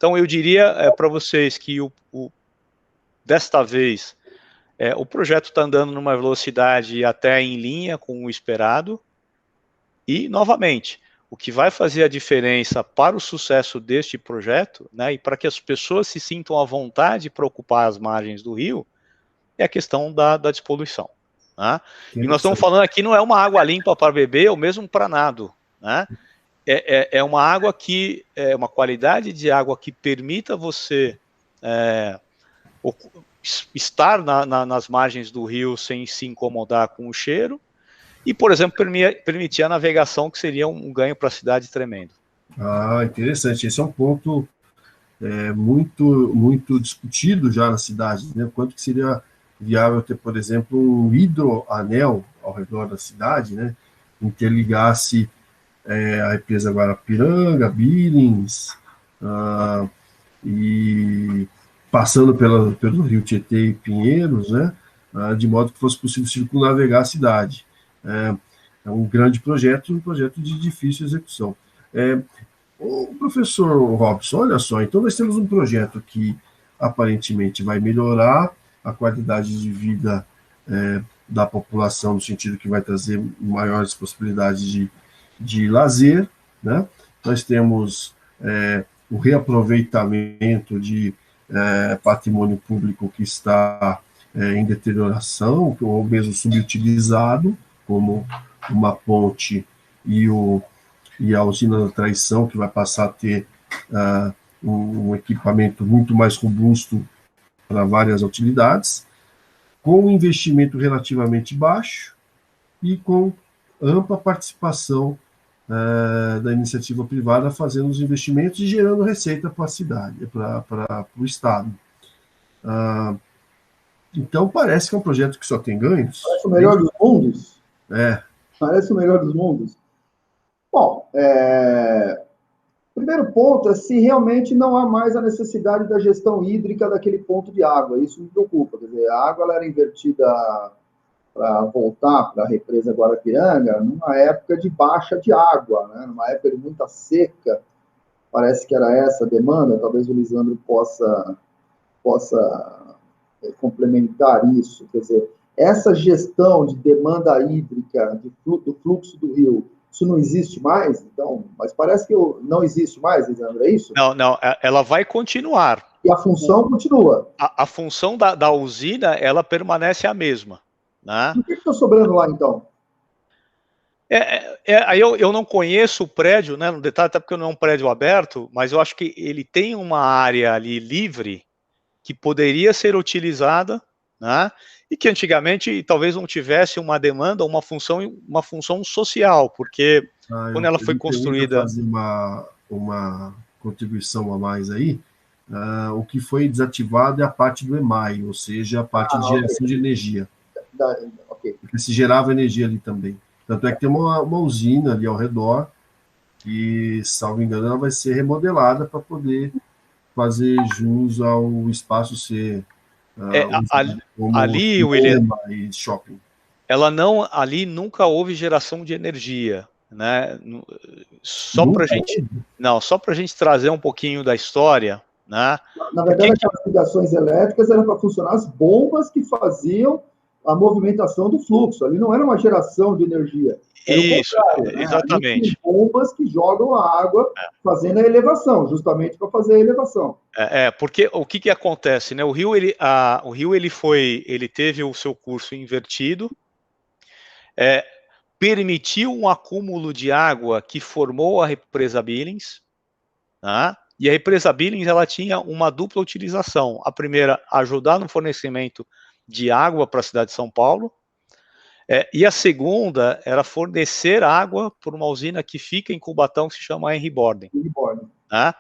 Então, eu diria para vocês que desta vez o projeto está andando numa velocidade até em linha com o esperado, e, novamente, o que vai fazer a diferença para o sucesso deste projeto, né, e para que as pessoas se sintam à vontade para ocupar as margens do rio, é a questão da despoluição. Né? E nós estamos falando aqui, não é uma água limpa para beber ou mesmo para nado. Né? É uma água que, é uma qualidade de água que permita você estar nas margens do rio sem se incomodar com o cheiro, e, por exemplo, permitir a navegação, que seria um ganho para a cidade tremendo. Interessante. Esse é um ponto muito discutido já na cidade, né? Quanto que seria viável ter, por exemplo, um hidroanel ao redor da cidade, né? Interligasse a represa Guarapiranga, Billings, e passando pelo Rio Tietê e Pinheiros, né? De modo que fosse possível circunnavegar a cidade. É um grande projeto, um projeto de difícil execução. O professor Robson, olha só, então nós temos um projeto que aparentemente vai melhorar a qualidade de vida da população, no sentido que vai trazer maiores possibilidades de lazer, né? Nós temos o reaproveitamento de patrimônio público que está em deterioração, ou mesmo subutilizado, como uma ponte e a usina da Traição, que vai passar a ter um equipamento muito mais robusto para várias utilidades, com um investimento relativamente baixo e com ampla participação da iniciativa privada fazendo os investimentos e gerando receita para a cidade, para o Estado. Então, parece que é um projeto que só tem ganhos. Parece o melhor dos mundos. Parece o melhor dos mundos. Bom, primeiro ponto é se realmente não há mais a necessidade da gestão hídrica daquele ponto de água. Isso me preocupa. Quer dizer, a água ela era invertida para voltar para a represa Guarapiranga numa época de baixa de água, né? Numa época de muita seca. Parece que era essa a demanda. Talvez o Lisandro possa complementar isso. Quer dizer, essa gestão de demanda hídrica do fluxo do rio, isso não existe mais? Então, mas parece que não existe mais, Lisandro, é isso? Não, ela vai continuar. E a função continua? A função da usina, ela permanece a mesma. Né? O que está sobrando lá, então? Aí eu não conheço o prédio, né, no detalhe, até porque não é um prédio aberto, mas eu acho que ele tem uma área ali livre que poderia ser utilizada, né, e que antigamente talvez não tivesse uma demanda, uma função social, porque quando ela foi construída... fazer uma contribuição a mais aí. O que foi desativado é a parte do EMAI, ou seja, a parte de geração de energia. Porque se gerava energia ali também. Tanto é que tem uma usina ali ao redor, que, salvo engano, ela vai ser remodelada para poder fazer jus ao espaço ser ali, William, e shopping. Ali nunca houve geração de energia, né? Só para a gente trazer um pouquinho da história, né? Na verdade, aquelas ligações elétricas eram para funcionar as bombas que faziam a movimentação do fluxo. Ali não era uma geração de energia. Isso, exatamente. Tem bombas que jogam a água fazendo a elevação, justamente para fazer a elevação. Porque o que acontece, né? O rio ele teve o seu curso invertido, permitiu um acúmulo de água que formou a represa Billings, tá? E a represa Billings ela tinha uma dupla utilização. A primeira, ajudar no fornecimento de água para a cidade de São Paulo, e a segunda era fornecer água por uma usina que fica em Cubatão, que se chama Henry Borden. Tá?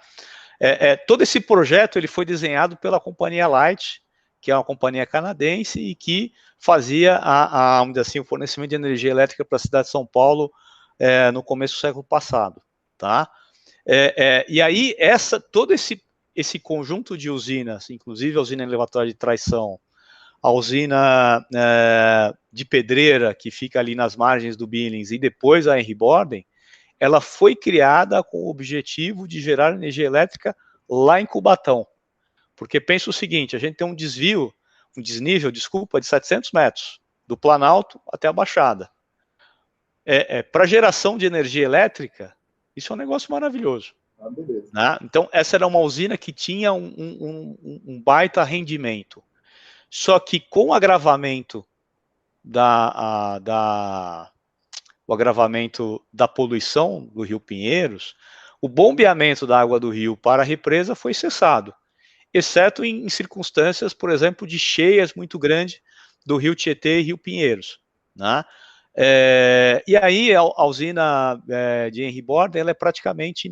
Todo esse projeto ele foi desenhado pela companhia Light, que é uma companhia canadense e que fazia vamos dizer assim, o fornecimento de energia elétrica para a cidade de São Paulo no começo do século passado. Tá? E aí, todo esse conjunto de usinas, inclusive a usina elevatória de Traição, a usina de Pedreira, que fica ali nas margens do Billings, e depois a Henry Borden, ela foi criada com o objetivo de gerar energia elétrica lá em Cubatão. Porque pensa o seguinte, a gente tem um desnível, de 700 metros, do Planalto até a Baixada. Para geração de energia elétrica, isso é um negócio maravilhoso. Né? Então, essa era uma usina que tinha um baita rendimento. Só que com o agravamento o agravamento da poluição do Rio Pinheiros, o bombeamento da água do rio para a represa foi cessado, exceto em circunstâncias, por exemplo, de cheias muito grandes do Rio Tietê e Rio Pinheiros. Né? E aí a usina de Henry Borda, ela praticamente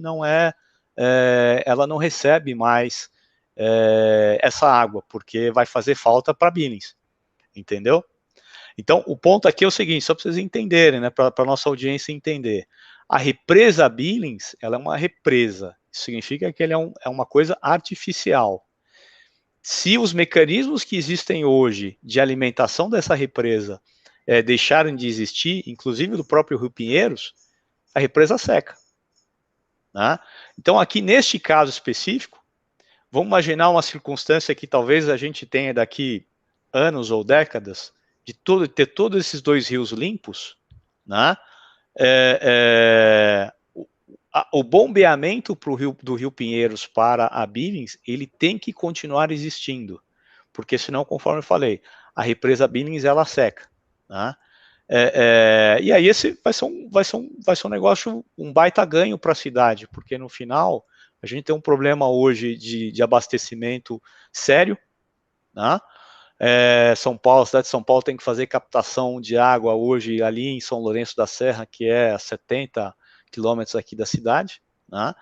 ela não recebe mais essa água, porque vai fazer falta para Billings, entendeu? Então, o ponto aqui é o seguinte, só para vocês entenderem, né, para a nossa audiência entender. A represa Billings, ela é uma represa. Isso significa que ela é uma coisa artificial. Se os mecanismos que existem hoje de alimentação dessa represa deixarem de existir, inclusive do próprio Rio Pinheiros, a represa seca. Né? Então, aqui neste caso específico, vamos imaginar uma circunstância que talvez a gente tenha daqui anos ou décadas, de ter todos esses dois rios limpos, né? O bombeamento do Rio Pinheiros para a Billings, ele tem que continuar existindo, porque senão, conforme eu falei, a represa Billings, ela seca. Né? E aí esse vai ser um negócio, um baita ganho para a cidade, porque no final a gente tem um problema hoje de abastecimento sério, né? São Paulo, a cidade de São Paulo tem que fazer captação de água hoje ali em São Lourenço da Serra, que é a 70 quilômetros aqui da cidade, né?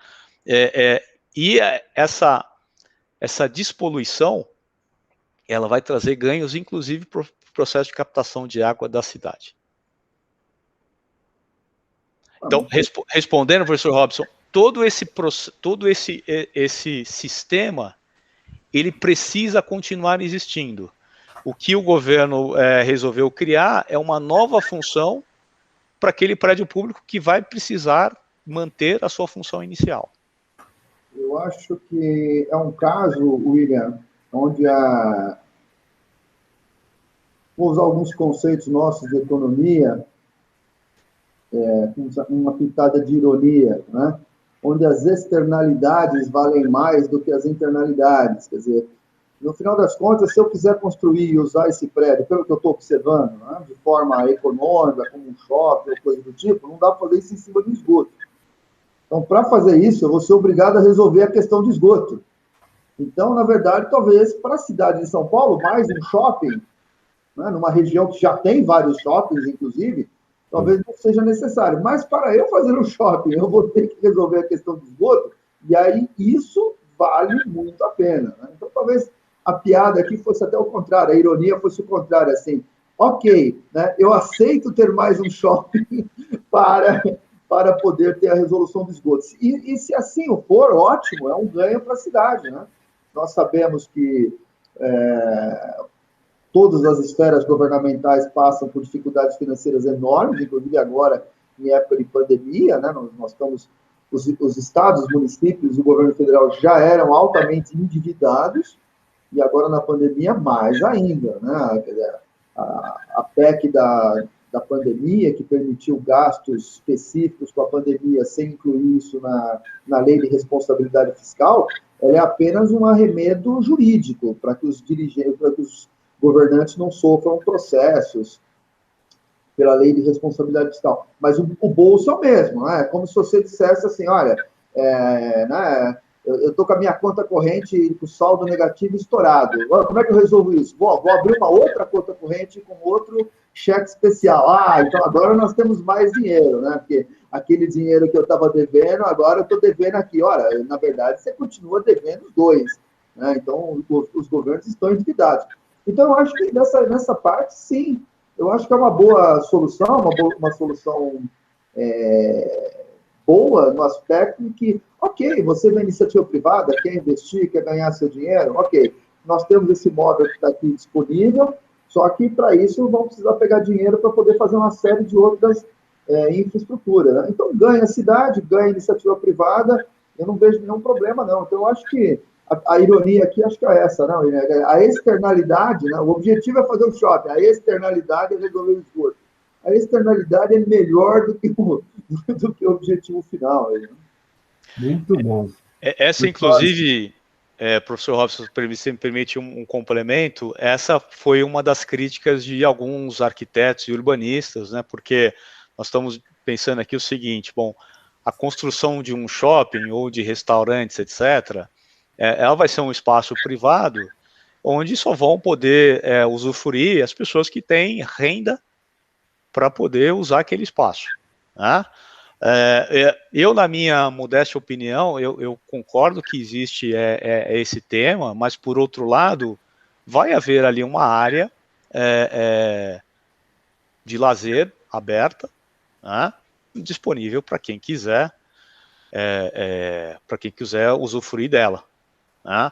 E essa despoluição, ela vai trazer ganhos, inclusive, para o processo de captação de água da cidade. Então, respondendo, professor Robson, todo esse sistema, ele precisa continuar existindo. O que o governo resolveu criar é uma nova função para aquele prédio público que vai precisar manter a sua função inicial. Eu acho que é um caso, William, onde vou usar alguns conceitos nossos de economia, com uma pitada de ironia, né? Onde as externalidades valem mais do que as internalidades. Quer dizer, no final das contas, se eu quiser construir e usar esse prédio, pelo que eu estou observando, né, de forma econômica, como um shopping ou coisa do tipo, não dá para fazer isso em cima do esgoto. Então, para fazer isso, eu vou ser obrigado a resolver a questão do esgoto. Então, na verdade, talvez para a cidade de São Paulo, mais um shopping, né, numa região que já tem vários shoppings, inclusive, talvez não seja necessário. Mas para eu fazer um shopping, eu vou ter que resolver a questão do esgoto, e aí isso vale muito a pena. Né? Então, talvez a piada aqui fosse até o contrário, a ironia fosse o contrário, assim, ok, né, eu aceito ter mais um shopping para poder ter a resolução do esgoto. E se assim for, ótimo, é um ganho para a cidade. Né? Nós sabemos que todas as esferas governamentais passam por dificuldades financeiras enormes, inclusive agora, em época de pandemia, né? Nós estamos, os estados, os municípios, o governo federal já eram altamente endividados, e agora na pandemia mais ainda, né? A PEC da pandemia, que permitiu gastos específicos com a pandemia, sem incluir isso na lei de responsabilidade fiscal, ela é apenas um arremedo jurídico para que os dirigentes, para que os governantes não sofram processos pela lei de responsabilidade fiscal. Mas o bolso é o mesmo, né? É como se você dissesse assim, olha, né, eu estou com a minha conta corrente com saldo negativo estourado. Como é que eu resolvo isso? Vou abrir uma outra conta corrente com outro cheque especial. Então agora nós temos mais dinheiro, né? Porque aquele dinheiro que eu estava devendo, agora eu estou devendo aqui. Ora, na verdade, você continua devendo os dois. Né? Então, os governos estão endividados. Então, eu acho que nessa parte, sim, eu acho que é uma boa solução, uma solução boa no aspecto em que, ok, você é uma iniciativa privada, quer investir, quer ganhar seu dinheiro, ok, nós temos esse móvel que está aqui disponível, só que para isso vão precisar pegar dinheiro para poder fazer uma série de outras infraestruturas. Né? Então, ganha a cidade, ganha a iniciativa privada, Eu não vejo nenhum problema, não. Então, eu acho que a ironia aqui, acho que é essa, não? A externalidade, né? O objetivo é fazer o shopping, a externalidade é resolver o esgoto. A externalidade é melhor do que o objetivo final. Aí, né? Muito bom. Essa, inclusive, professor Robson, se me permite um complemento, essa foi uma das críticas de alguns arquitetos e urbanistas, né? Porque nós estamos pensando aqui o seguinte, bom, a construção de um shopping ou de restaurantes, etc., ela vai ser um espaço privado onde só vão poder usufruir as pessoas que têm renda para poder usar aquele espaço, né? Eu, na minha modesta opinião, eu concordo que existe esse tema, mas, por outro lado, vai haver ali uma área de lazer aberta, né, disponível para quem quiser, usufruir dela, né?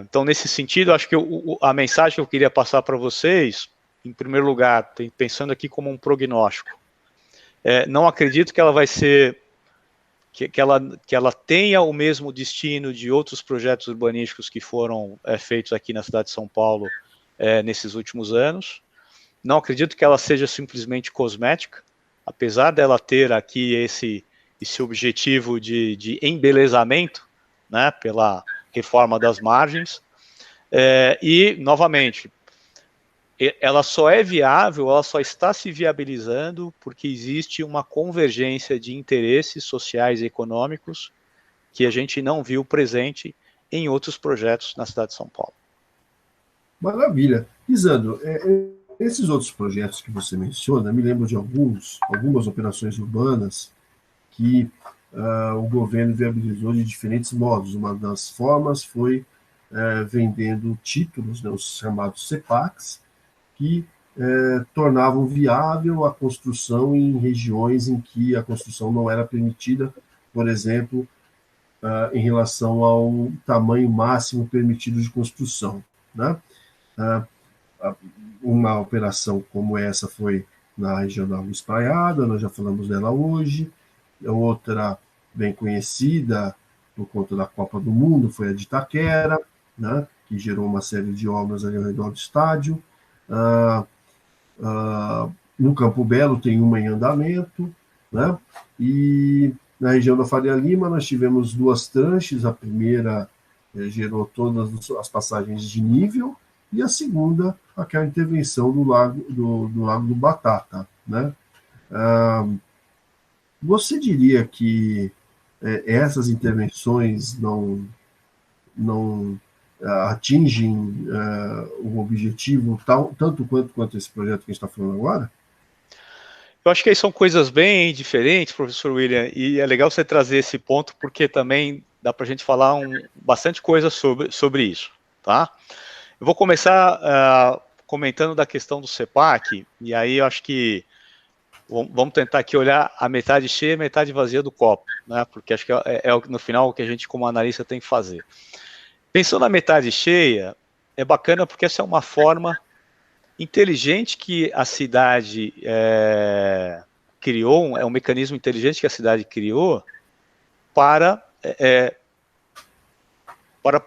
Então, nesse sentido, acho que a mensagem que eu queria passar para vocês, em primeiro lugar, pensando aqui como um prognóstico, não acredito que ela vai ser, que ela tenha o mesmo destino de outros projetos urbanísticos que foram feitos aqui na cidade de São Paulo nesses últimos anos. Não acredito que ela seja simplesmente cosmética, apesar dela ter aqui esse objetivo de embelezamento, né, pela reforma das margens. E, novamente, ela só é viável, ela só está se viabilizando porque existe uma convergência de interesses sociais e econômicos que a gente não viu presente em outros projetos na cidade de São Paulo. Maravilha. Lisandro, esses outros projetos que você menciona, me lembro de algumas operações urbanas que o governo viabilizou de diferentes modos. Uma das formas foi vendendo títulos, né, os chamados CEPACs, que tornavam viável a construção em regiões em que a construção não era permitida, por exemplo, em relação ao tamanho máximo permitido de construção, né? Uma operação como essa foi na região da Água Espraiada, nós já falamos dela hoje. Outra bem conhecida por conta da Copa do Mundo foi a de Itaquera, né, que gerou uma série de obras ali ao redor do estádio. No Campo Belo tem uma em andamento, né? E na região da Faria Lima nós tivemos duas tranches. A primeira gerou todas as passagens de nível, e a segunda, aquela intervenção do Lago do Batata, né? Você diria que essas intervenções não atingem o objetivo tanto quanto esse projeto que a gente está falando agora? Eu acho que aí são coisas bem diferentes, professor William, e é legal você trazer esse ponto, porque também dá para a gente falar bastante coisa sobre isso, tá? Eu vou começar comentando da questão do CEPAC, e aí eu acho que vamos tentar aqui olhar a metade cheia e a metade vazia do copo, né? Porque acho que no final o que a gente, como analista, tem que fazer. Pensando na metade cheia, é bacana porque essa é uma forma inteligente que a cidade criou, um mecanismo inteligente que a cidade criou para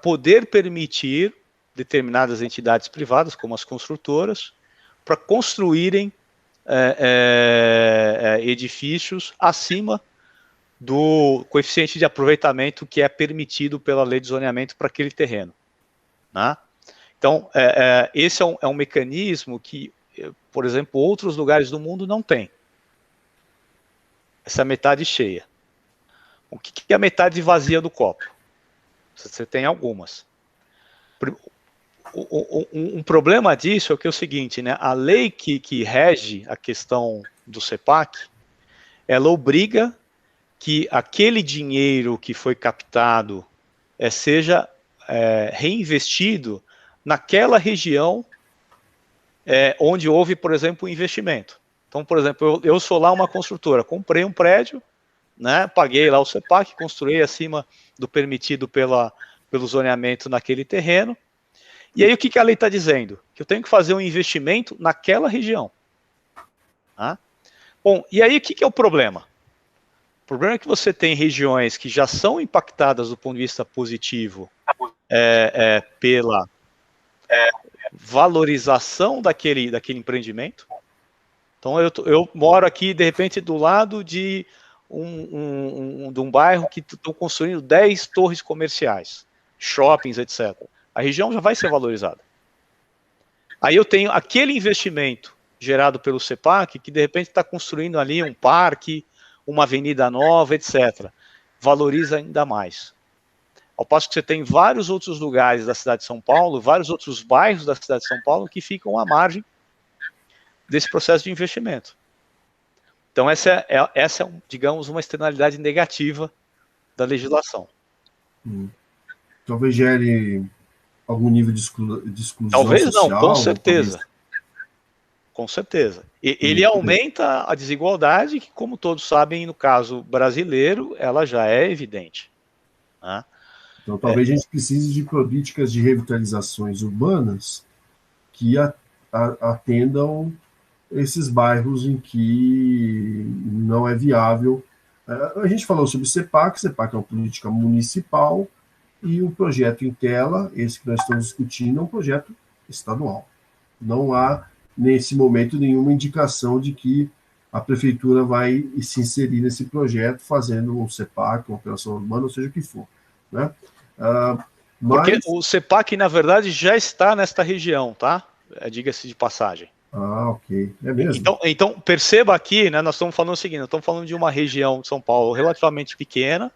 poder permitir determinadas entidades privadas, como as construtoras, para construírem edifícios acima do coeficiente de aproveitamento que é permitido pela lei de zoneamento para aquele terreno, né? Então, esse é um mecanismo que, por exemplo, outros lugares do mundo não têm. Essa metade cheia. O que é a metade vazia do copo? Você tem algumas. Um problema disso é que é o seguinte, né? A lei que rege a questão do CEPAC, ela obriga que aquele dinheiro que foi captado seja reinvestido naquela região onde houve, por exemplo, um investimento. Então, por exemplo, eu sou lá uma construtora, comprei um prédio, né, paguei lá o CEPAC, construí acima do permitido pelo zoneamento naquele terreno, e aí o que a lei está dizendo? Que eu tenho que fazer um investimento naquela região. Tá? Bom, e aí o que é o problema? problema é que você tem regiões que já são impactadas do ponto de vista positivo pela valorização daquele empreendimento. Então, eu moro aqui, de repente, do lado de um bairro que estão construindo 10 torres comerciais, shoppings, etc. A região já vai ser valorizada. Aí eu tenho aquele investimento gerado pelo CEPAC, que de repente está construindo ali um parque, uma avenida nova, etc. Valoriza ainda mais. Ao passo que você tem vários outros lugares da cidade de São Paulo, vários outros bairros da cidade de São Paulo que ficam à margem desse processo de investimento. Então essa é, digamos, uma externalidade negativa da legislação. Talvez gere algum nível de exclusão Talvez social. Não, com certeza. Com certeza. Ele aumenta a desigualdade, que, como todos sabem, no caso brasileiro, ela já é evidente. Né? Então, talvez a gente precise de políticas de revitalizações urbanas que atendam esses bairros em que não é viável. A gente falou sobre o CEPAC é uma política municipal, e o projeto em tela, esse que nós estamos discutindo, é um projeto estadual. Não há, nesse momento, nenhuma indicação de que a prefeitura vai se inserir nesse projeto, fazendo um CEPAC, uma operação urbana, ou seja o que for. Né? Porque o CEPAC, na verdade, já está nesta região, tá? Diga-se de passagem. Ok. É mesmo? Então perceba aqui, né, nós estamos falando o seguinte, nós estamos falando de uma região de São Paulo relativamente pequena,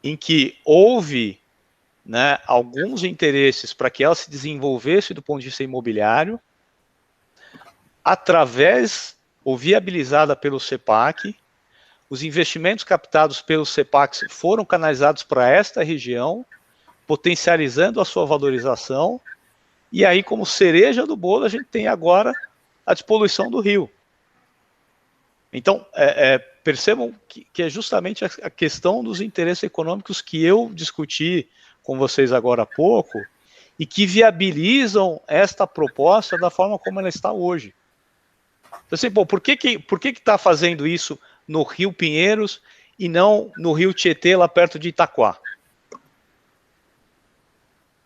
em que houve, né, alguns interesses para que ela se desenvolvesse do ponto de vista imobiliário, através ou viabilizada pelo CEPAC. Os investimentos captados pelo CEPAC foram canalizados para esta região, potencializando a sua valorização, e aí, como cereja do bolo, a gente tem agora a despoluição do rio. Então, percebam que é justamente a questão dos interesses econômicos que eu discuti com vocês agora há pouco, e que viabilizam esta proposta da forma como ela está hoje. Então, assim, por que está fazendo isso no Rio Pinheiros e não no Rio Tietê, lá perto de Itaquá?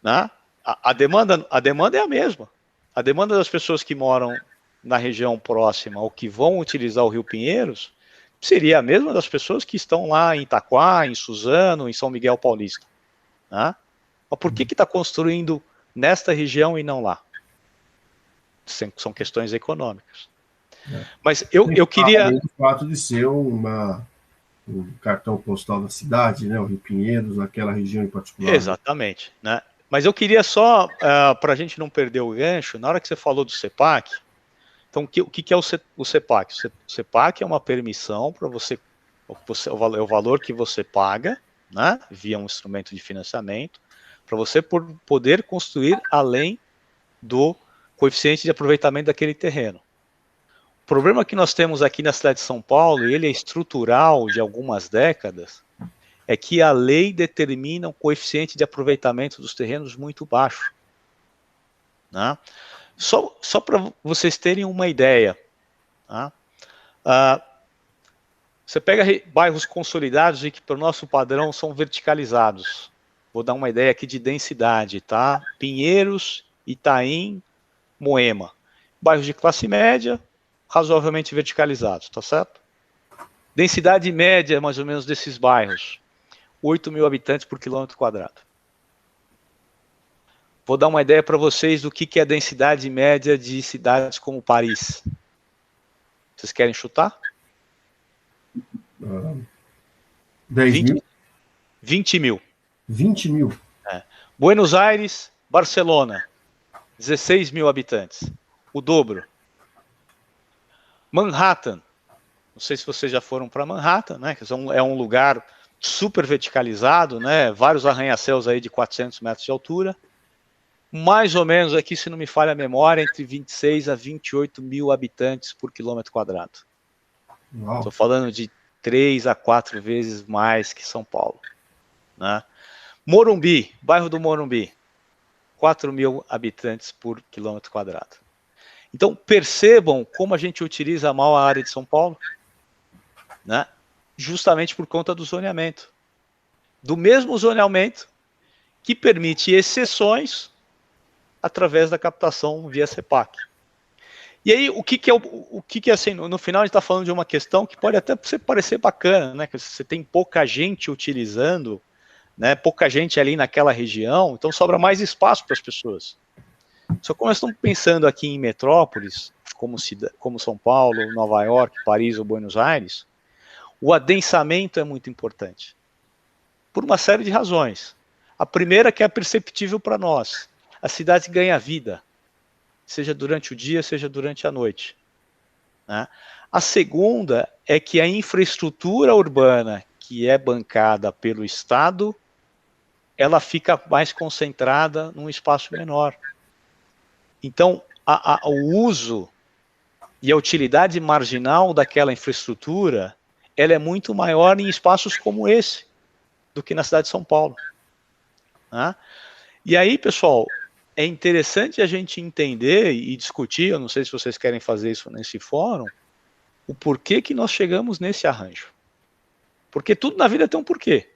Né? A demanda é a mesma. A demanda das pessoas que moram na região próxima ou que vão utilizar o Rio Pinheiros seria a mesma das pessoas que estão lá em Itaquá, em Suzano, em São Miguel Paulista. Né? Mas por que está construindo nesta região e não lá? São questões econômicas. Mas eu queria... O fato de ser um cartão postal da cidade, né, o Rio Pinheiros, naquela região em particular. Exatamente. Né? Mas eu queria só, para a gente não perder o gancho, na hora que você falou do CEPAC, então o que é o CEPAC? O CEPAC é uma permissão para você, é o valor que você paga, né, via um instrumento de financiamento, para você poder construir além do coeficiente de aproveitamento daquele terreno. O problema que nós temos aqui na cidade de São Paulo, e ele é estrutural de algumas décadas, é que a lei determina um coeficiente de aproveitamento dos terrenos muito baixo. Né? Só para vocês terem uma ideia, tá? Você pega bairros consolidados e que, pelo nosso padrão, são verticalizados. Vou dar uma ideia aqui de densidade, tá? Pinheiros, Itaim, Moema. Bairros de classe média, razoavelmente verticalizados, tá certo? Densidade média, mais ou menos, desses bairros, 8.000 habitantes por quilômetro quadrado. Vou dar uma ideia para vocês do que é a densidade média de cidades como Paris. Vocês querem chutar? 10 mil? 20 mil. 20 mil? Buenos Aires, Barcelona, 16.000 habitantes. O dobro. Manhattan. Não sei se vocês já foram para Manhattan, né? É um lugar super verticalizado, né? Vários arranha-céus aí de 400 metros de altura. Mais ou menos aqui, se não me falha a memória, entre 26 a 28 mil habitantes por quilômetro quadrado. Estou falando de 3 a 4 vezes mais que São Paulo. Né? Morumbi, bairro do Morumbi, 4.000 habitantes por quilômetro quadrado. Então, percebam como a gente utiliza mal a área de São Paulo. Né? justamente por conta do zoneamento. Do mesmo zoneamento que permite exceções através da captação via CEPAC. E aí, o que é assim, no final a gente está falando de uma questão que pode até parecer bacana, né? Que você tem pouca gente utilizando, né? Pouca gente ali naquela região, então sobra mais espaço para as pessoas. Só que nós estamos pensando aqui em metrópoles, como São Paulo, Nova York, Paris ou Buenos Aires, o adensamento é muito importante. Por uma série de razões. A primeira que é perceptível para nós. A cidade ganha vida, seja durante o dia, seja durante a noite. Né? A segunda é que a infraestrutura urbana, que é bancada pelo Estado, ela fica mais concentrada num espaço menor. Então, o uso e a utilidade marginal daquela infraestrutura, ela é muito maior em espaços como esse, do que na cidade de São Paulo. Né? E aí, pessoal, é interessante a gente entender e discutir, eu não sei se vocês querem fazer isso nesse fórum, o porquê que nós chegamos nesse arranjo. Porque tudo na vida tem um porquê.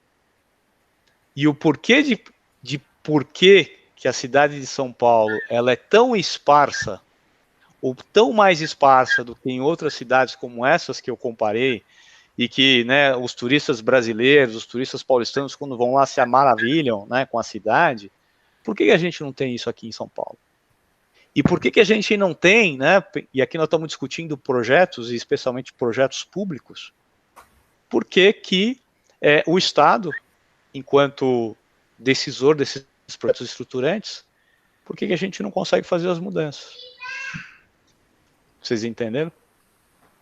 E o porquê de porquê que a cidade de São Paulo ela é tão esparsa, ou tão mais esparsa do que em outras cidades como essas que eu comparei, e que, né, os turistas brasileiros, os turistas paulistanos, quando vão lá, se maravilham, né, com a cidade. Por que a gente não tem isso aqui em São Paulo? E por que a gente não tem, né, e aqui nós estamos discutindo projetos, e especialmente projetos públicos, por que o Estado, enquanto decisor desses projetos estruturantes, por que a gente não consegue fazer as mudanças? Vocês entenderam?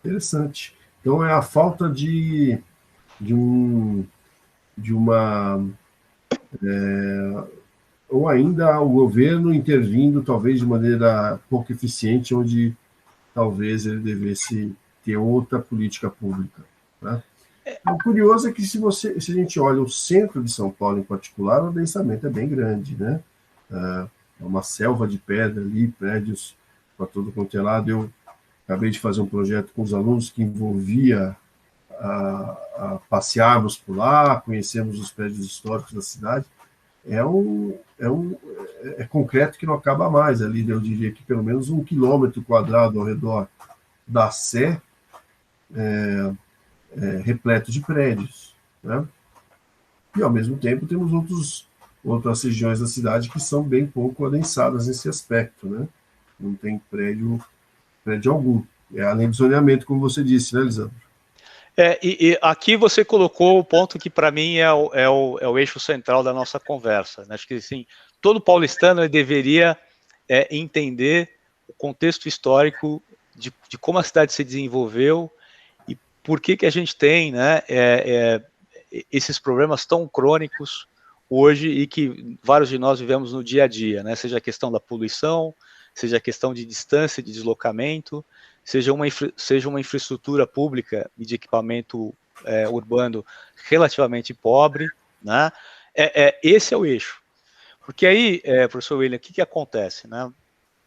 Interessante. Então é a falta de uma ou ainda o governo intervindo talvez de maneira pouco eficiente, onde talvez ele devesse ter outra política pública. Né? O curioso é que se a gente olha o centro de São Paulo em particular, o adensamento é bem grande, né? É uma selva de pedra ali, prédios para todo quanto é lado. Eu acabei de fazer um projeto com os alunos que envolvia a passearmos por lá, conhecermos os prédios históricos da cidade. É concreto que não acaba mais ali, eu diria que pelo menos 1 quilômetro quadrado ao redor da Sé repleto de prédios. Né? E, ao mesmo tempo, temos outras regiões da cidade que são bem pouco adensadas nesse aspecto. Né? Não tem prédio algum. Além do zoneamento, como você disse, né, Lisandro? E aqui você colocou o ponto que para mim é o eixo central da nossa conversa. Né? Acho que assim, todo paulistano deveria entender o contexto histórico de como a cidade se desenvolveu e por que a gente tem, né, esses problemas tão crônicos hoje e que vários de nós vivemos no dia a dia, né? Seja a questão da poluição, seja a questão de distância, de deslocamento, seja uma infraestrutura pública e de equipamento urbano relativamente pobre, né? Esse é o eixo. Porque aí, professor William, o que acontece? Né?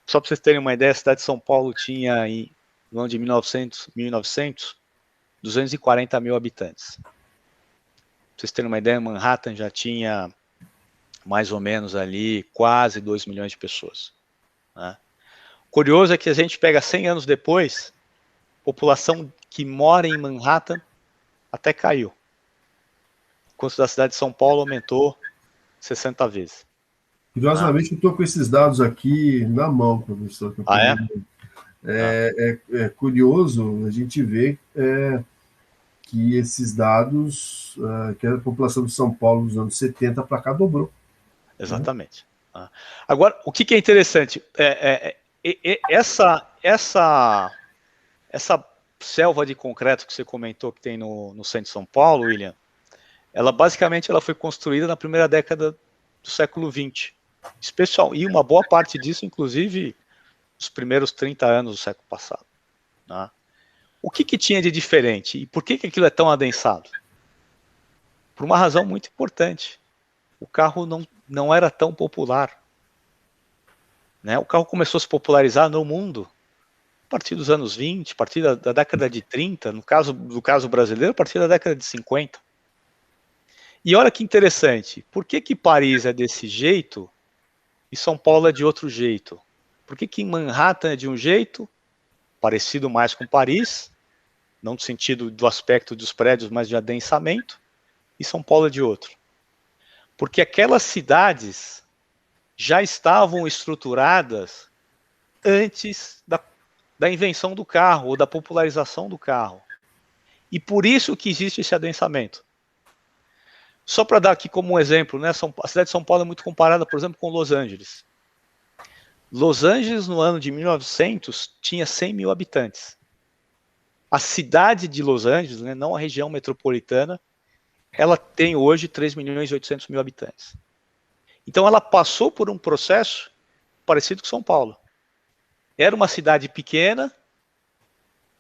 Só para vocês terem uma ideia, a cidade de São Paulo tinha, no ano de 1900, 240 mil habitantes. Para vocês terem uma ideia, Manhattan já tinha mais ou menos ali quase 2 milhões de pessoas. Né? Curioso é que a gente pega 100 anos depois, a população que mora em Manhattan até caiu. Enquanto da cidade de São Paulo aumentou 60 vezes. Curiosamente, eu estou com esses dados aqui na mão, professor. É curioso a gente ver que esses dados, que a população de São Paulo dos anos 70 para cá dobrou. Exatamente. Né? Agora, o que é interessante, essa selva de concreto que você comentou que tem no centro de São Paulo, William, ela basicamente foi construída na primeira década do século XX. E uma boa parte disso, inclusive, os primeiros 30 anos do século passado. Né? O que tinha de diferente? E por que aquilo é tão adensado? Por uma razão muito importante. O carro não era tão popular. Né? O carro começou a se popularizar no mundo a partir dos anos 20, a partir da década de 30, no caso brasileiro, a partir da década de 50. E olha que interessante, por que Paris é desse jeito e São Paulo é de outro jeito? Por que Manhattan é de um jeito, parecido mais com Paris, não no sentido do aspecto dos prédios, mas de adensamento, e São Paulo é de outro? Porque aquelas cidades já estavam estruturadas antes da invenção do carro, ou da popularização do carro. E por isso que existe esse adensamento. Só para dar aqui como um exemplo, né, a cidade de São Paulo é muito comparada, por exemplo, com Los Angeles. Los Angeles, no ano de 1900, tinha 100 mil habitantes. A cidade de Los Angeles, né, não a região metropolitana, ela tem hoje 3 milhões e 800 mil habitantes. Então ela passou por um processo parecido com São Paulo. Era uma cidade pequena,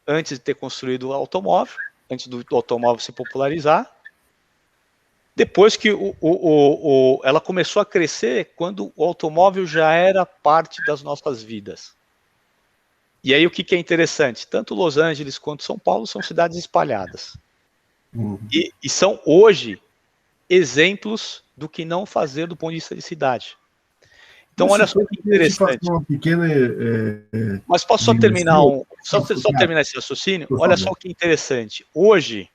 antes de ter construído o automóvel, antes do automóvel se popularizar. Depois que ela começou a crescer, quando o automóvel já era parte das nossas vidas. E aí o que é interessante? Tanto Los Angeles quanto São Paulo são cidades espalhadas. E são hoje exemplos do que não fazer do ponto de vista de cidade. Então, olha só que interessante. Mas posso só terminar terminar esse raciocínio? Olha só que interessante. Hoje,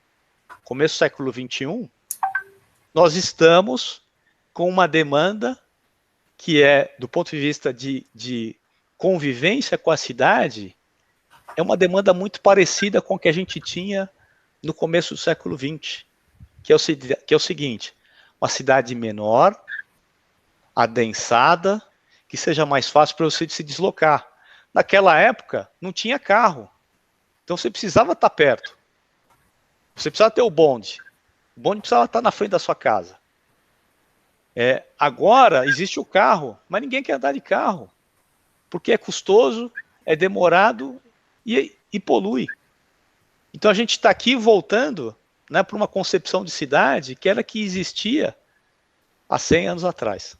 começo do século XXI, nós estamos com uma demanda que é, do ponto de vista de convivência com a cidade, é uma demanda muito parecida com o que a gente tinha no começo do século XX, que é o seguinte: uma cidade menor, adensada, que seja mais fácil para você se deslocar. Naquela época, não tinha carro, então você precisava estar perto. Você precisava ter o bonde. O bonde precisava estar na frente da sua casa. Agora existe o carro, mas ninguém quer andar de carro, porque é custoso, é demorado e polui. Então a gente está aqui voltando, né, para uma concepção de cidade que era que existia há 100 anos atrás.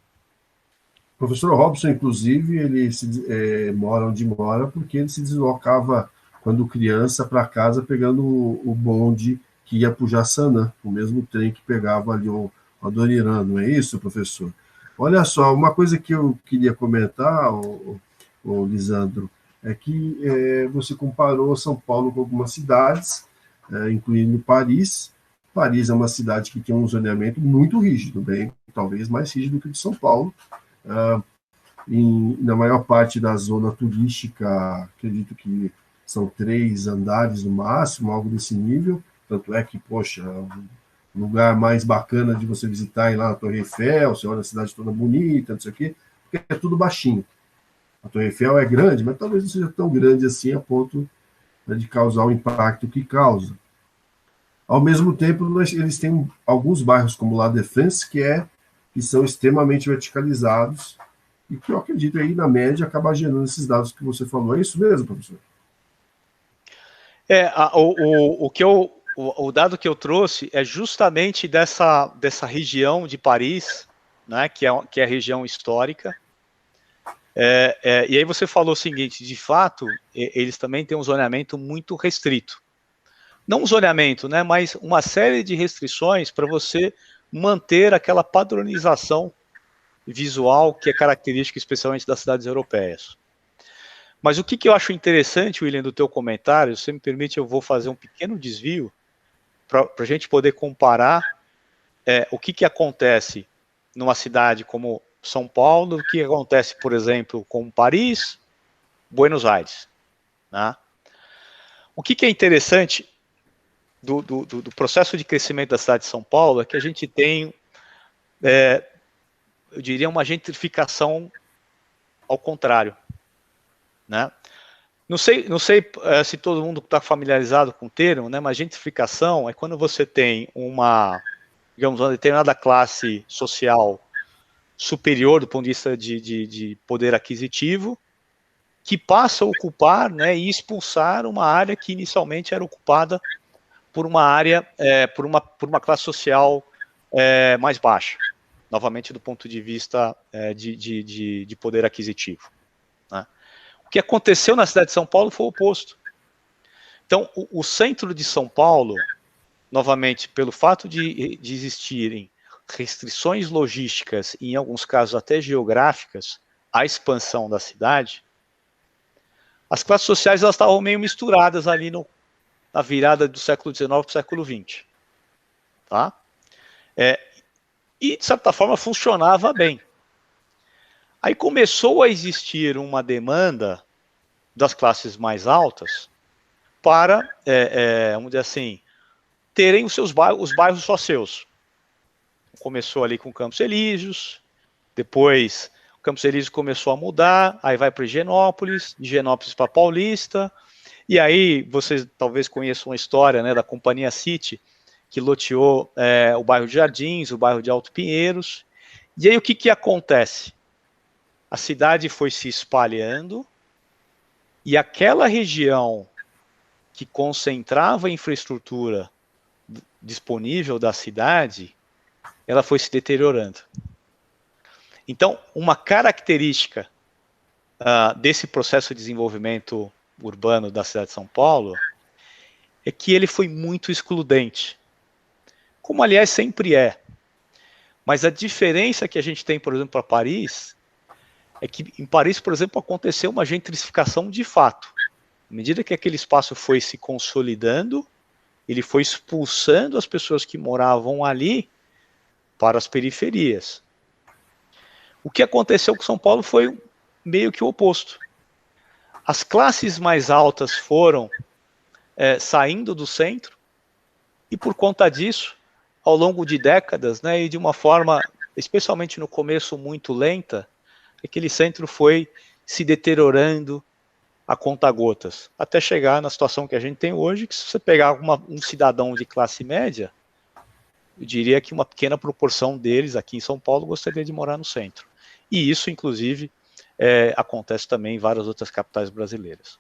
O professor Robson, inclusive, ele mora onde mora porque ele se deslocava, quando criança, para casa pegando o bonde que ia para o Jaçanã, o mesmo trem que pegava ali o Adoniran, não é isso, professor? Olha só, uma coisa que eu queria comentar, o Lisandro, é que você comparou São Paulo com algumas cidades, incluindo Paris. Paris é uma cidade que tem um zoneamento muito rígido, bem, talvez mais rígido que o de São Paulo. Na maior parte da zona turística, acredito que são 3 andares no máximo, algo desse nível. Tanto é que, poxa, um lugar mais bacana de você visitar é lá na Torre Eiffel, você olha a cidade toda bonita, não sei o quê, porque é tudo baixinho. A Torre Eiffel é grande, mas talvez não seja tão grande assim a ponto, né, de causar o impacto que causa. Ao mesmo tempo, eles têm alguns bairros, como La Défense, que são extremamente verticalizados e que eu acredito aí, na média, acabar gerando esses dados que você falou. É isso mesmo, professor? O dado que eu trouxe é justamente dessa região de Paris, né, que é a região histórica. E aí você falou o seguinte: de fato, eles também têm um zoneamento muito restrito. Não um zoneamento, né, mas uma série de restrições para você manter aquela padronização visual que é característica especialmente das cidades europeias. Mas o que eu acho interessante, William, do teu comentário, se me permite, eu vou fazer um pequeno desvio para a gente poder comparar o que acontece numa cidade como São Paulo, o que acontece, por exemplo, com Paris, Buenos Aires. Né? O que é interessante do processo de crescimento da cidade de São Paulo é que a gente tem, eu diria, uma gentrificação ao contrário. Né? Não sei se todo mundo está familiarizado com o termo, né, mas gentrificação é quando você tem uma determinada classe social superior do ponto de vista de poder aquisitivo, que passa a ocupar, né, e expulsar uma área que inicialmente era ocupada por uma classe social mais baixa, novamente do ponto de vista de poder aquisitivo. Né? O que aconteceu na cidade de São Paulo foi o oposto. Então, o centro de São Paulo, novamente, pelo fato de existirem restrições logísticas e, em alguns casos, até geográficas, à expansão da cidade, as classes sociais elas estavam meio misturadas ali na virada do século XIX para o século XX. Tá? E, de certa forma, funcionava bem. Aí começou a existir uma demanda das classes mais altas para, vamos dizer assim, terem os bairros só seus. Começou ali com Campos Elíseos, depois o Campos Elíseos começou a mudar, aí vai para Higienópolis, de Higienópolis para Paulista, e aí vocês talvez conheçam a história, né, da Companhia City, que loteou o bairro de Jardins, o bairro de Alto Pinheiros. E aí o que acontece? A cidade foi se espalhando, e aquela região que concentrava a infraestrutura disponível da cidade, ela foi se deteriorando. Então, uma característica desse processo de desenvolvimento urbano da cidade de São Paulo é que ele foi muito excludente, como aliás sempre é. Mas a diferença que a gente tem, por exemplo, para Paris, é que em Paris, por exemplo, aconteceu uma gentrificação de fato. À medida que aquele espaço foi se consolidando, ele foi expulsando as pessoas que moravam ali para as periferias. O que aconteceu com São Paulo foi meio que o oposto. As classes mais altas foram saindo do centro, e por conta disso, ao longo de décadas, né, e de uma forma, especialmente no começo, muito lenta, aquele centro foi se deteriorando a conta-gotas, até chegar na situação que a gente tem hoje, que se você pegar um cidadão de classe média, eu diria que uma pequena proporção deles aqui em São Paulo gostaria de morar no centro. E isso, inclusive, acontece também em várias outras capitais brasileiras.